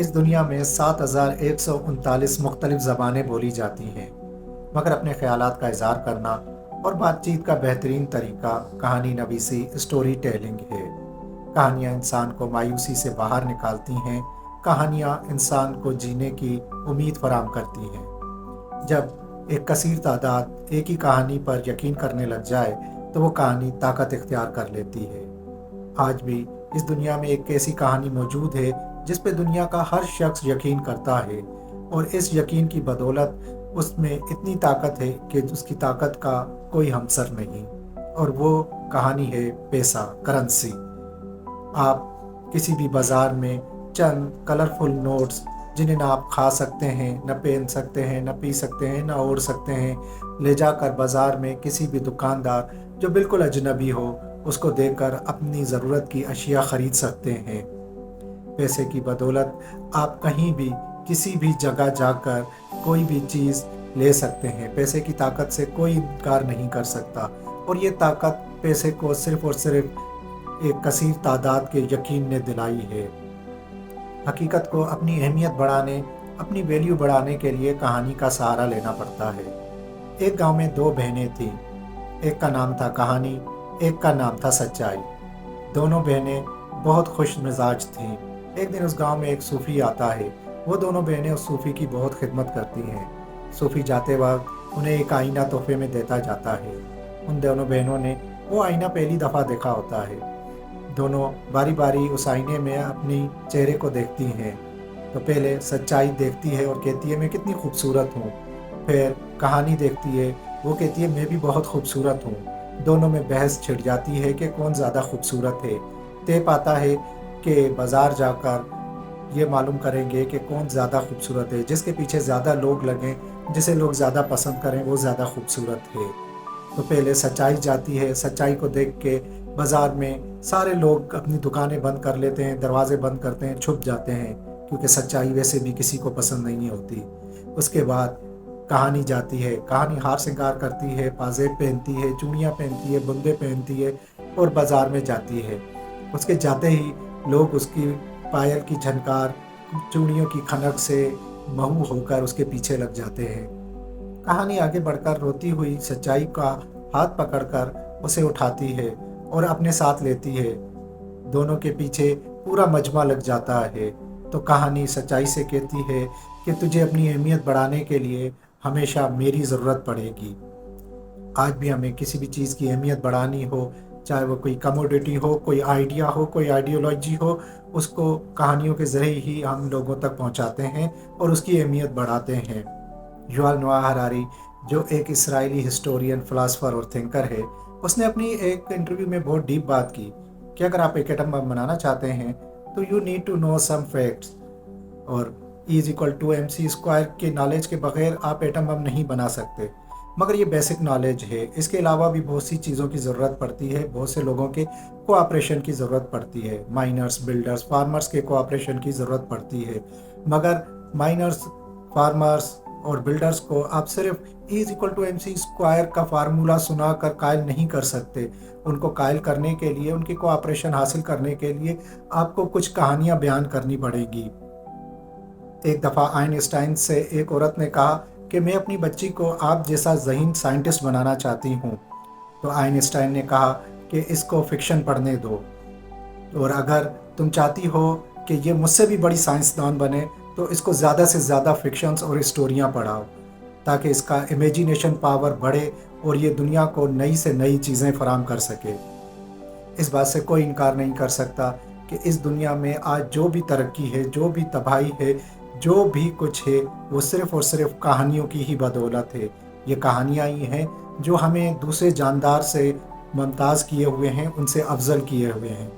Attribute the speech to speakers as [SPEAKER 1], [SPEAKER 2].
[SPEAKER 1] اس دنیا میں 7139 مختلف زبانیں بولی جاتی ہیں، مگر اپنے خیالات کا اظہار کرنا اور بات چیت کا بہترین طریقہ کہانی نویسی اسٹوری ٹیلنگ ہے۔ کہانیاں انسان کو مایوسی سے باہر نکالتی ہیں، کہانیاں انسان کو جینے کی امید فراہم کرتی ہیں۔ جب ایک کثیر تعداد ایک ہی کہانی پر یقین کرنے لگ جائے تو وہ کہانی طاقت اختیار کر لیتی ہے۔ آج بھی اس دنیا میں ایک ایسی کہانی موجود ہے جس پہ دنیا کا ہر شخص یقین کرتا ہے، اور اس یقین کی بدولت اس میں اتنی طاقت ہے کہ اس کی طاقت کا کوئی ہمسر نہیں، اور وہ کہانی ہے پیسہ، کرنسی۔ آپ کسی بھی بازار میں چند کلرفل نوٹس جنہیں نہ آپ کھا سکتے ہیں، نہ پہن سکتے ہیں، نہ پی سکتے ہیں، نہ اوڑھ سکتے ہیں، لے جا کر بازار میں کسی بھی دکاندار جو بالکل اجنبی ہو اس کو دے کر اپنی ضرورت کی اشیاء خرید سکتے ہیں۔ پیسے کی بدولت آپ کہیں بھی کسی بھی جگہ جا کر کوئی بھی چیز لے سکتے ہیں۔ پیسے کی طاقت سے کوئی انکار نہیں کر سکتا، اور یہ طاقت پیسے کو صرف اور صرف ایک کثیر تعداد کے یقین نے دلائی ہے۔ حقیقت کو اپنی اہمیت بڑھانے، اپنی ویلیو بڑھانے کے لیے کہانی کا سہارا لینا پڑتا ہے۔ ایک گاؤں میں دو بہنیں تھیں، ایک کا نام تھا کہانی، ایک کا نام تھا سچائی۔ دونوں بہنیں بہت خوش مزاج تھیں۔ ایک دن اس گاؤں میں ایک صوفی آتا ہے۔ وہ دونوں بہنیں اس صوفی کی بہت خدمت کرتی ہیں۔ صوفی جاتے وقت انہیں ایک آئینہ تحفے میں دیتا جاتا ہے۔ ان دونوں بہنوں نے وہ آئینہ پہلی دفعہ دیکھا ہوتا ہے۔ دونوں باری باری اس آئینے میں اپنی چہرے کو دیکھتی ہیں۔ تو پہلے سچائی دیکھتی ہے اور کہتی ہے میں کتنی خوبصورت ہوں۔ پھر کہانی دیکھتی ہے، وہ کہتی ہے میں بھی بہت خوبصورت ہوں۔ دونوں میں بحث چھڑ جاتی ہے کہ کون زیادہ خوبصورت ہے۔ طے پاتا ہے کہ بازار جا کر یہ معلوم کریں گے کہ کون زیادہ خوبصورت ہے، جس کے پیچھے زیادہ لوگ لگیں، جسے لوگ زیادہ پسند کریں، وہ زیادہ خوبصورت ہے۔ تو پہلے سچائی جاتی ہے۔ سچائی کو دیکھ کے بازار میں سارے لوگ اپنی دکانیں بند کر لیتے ہیں، دروازے بند کرتے ہیں، چھپ جاتے ہیں، کیونکہ سچائی ویسے بھی کسی کو پسند نہیں ہوتی۔ اس کے بعد کہانی جاتی ہے۔ کہانی ہار سنگار کرتی ہے، پازیب پہنتی ہے، چوڑیاں پہنتی ہے، بندے پہنتی ہے، اور بازار میں جاتی ہے۔ اس کے جاتے ہی لوگ اس کی پائل کی جھنکار، چوڑیوں کی کھنک سے مہو ہو کر اس کے پیچھے لگ جاتے ہیں۔ کہانی آگے بڑھ کر روتی ہوئی سچائی کا ہاتھ پکڑ کر اسے اٹھاتی ہے اور اپنے ساتھ لیتی ہے۔ دونوں کے پیچھے پورا مجمع لگ جاتا ہے۔ تو کہانی سچائی سے کہتی ہے کہ تجھے اپنی اہمیت بڑھانے کے لیے ہمیشہ میری ضرورت پڑے گی۔ آج بھی ہمیں کسی بھی چیز کی اہمیت بڑھانی ہو، چاہے وہ کوئی کموڈٹی ہو، کوئی آئیڈیا ہو، کوئی آئیڈیالوجی ہو، اس کو کہانیوں کے ذریعے ہی ہم لوگوں تک پہنچاتے ہیں اور اس کی اہمیت بڑھاتے ہیں۔ یوول نوآ ہراری، جو ایک اسرائیلی ہسٹورین، فلاسفر اور تھنکر ہے، اس نے اپنی ایک انٹرویو میں بہت ڈیپ بات کی کہ اگر آپ ایک ایٹم بم بنانا چاہتے ہیں تو you need to know some facts, اور E=mc² کے نالج کے بغیر آپ ایٹم بم نہیں بنا سکتے۔ مگر یہ بیسک نالج ہے، اس کے علاوہ بھی بہت سی چیزوں کی ضرورت پڑتی ہے، بہت سے لوگوں کے کوآپریشن کی ضرورت پڑتی ہے، مائنرز، بلڈرز، فارمرز کے کوآپریشن کی ضرورت پڑتی ہے۔ مگر مائنرز، فارمرز اور بلڈرز کو آپ صرف E=mc² کا فارمولا سنا کر قائل نہیں کر سکتے۔ ان کو قائل کرنے کے لیے، ان کی کوآپریشن حاصل کرنے کے لیے آپ کو کچھ کہانیاں بیان کرنی پڑے گی۔ ایک دفعہ آئنسٹائن سے ایک عورت نے کہا کہ میں اپنی بچی کو آپ جیسا ذہین سائنٹسٹ بنانا چاہتی ہوں۔ تو آئنسٹائن نے کہا کہ اس کو فکشن پڑھنے دو، اور اگر تم چاہتی ہو کہ یہ مجھ سے بھی بڑی سائنسدان بنے تو اس کو زیادہ سے زیادہ فکشنز اور اسٹوریاں پڑھاؤ، تاکہ اس کا امیجینیشن پاور بڑھے اور یہ دنیا کو نئی سے نئی چیزیں فراہم کر سکے۔ اس بات سے کوئی انکار نہیں کر سکتا کہ اس دنیا میں آج جو بھی ترقی ہے، جو بھی تباہی ہے، جو بھی کچھ ہے، وہ صرف اور صرف کہانیوں کی ہی بدولت ہے۔ یہ کہانیاں ہی ہیں جو ہمیں دوسرے جاندار سے ممتاز کیے ہوئے ہیں، ان سے افضل کیے ہوئے ہیں۔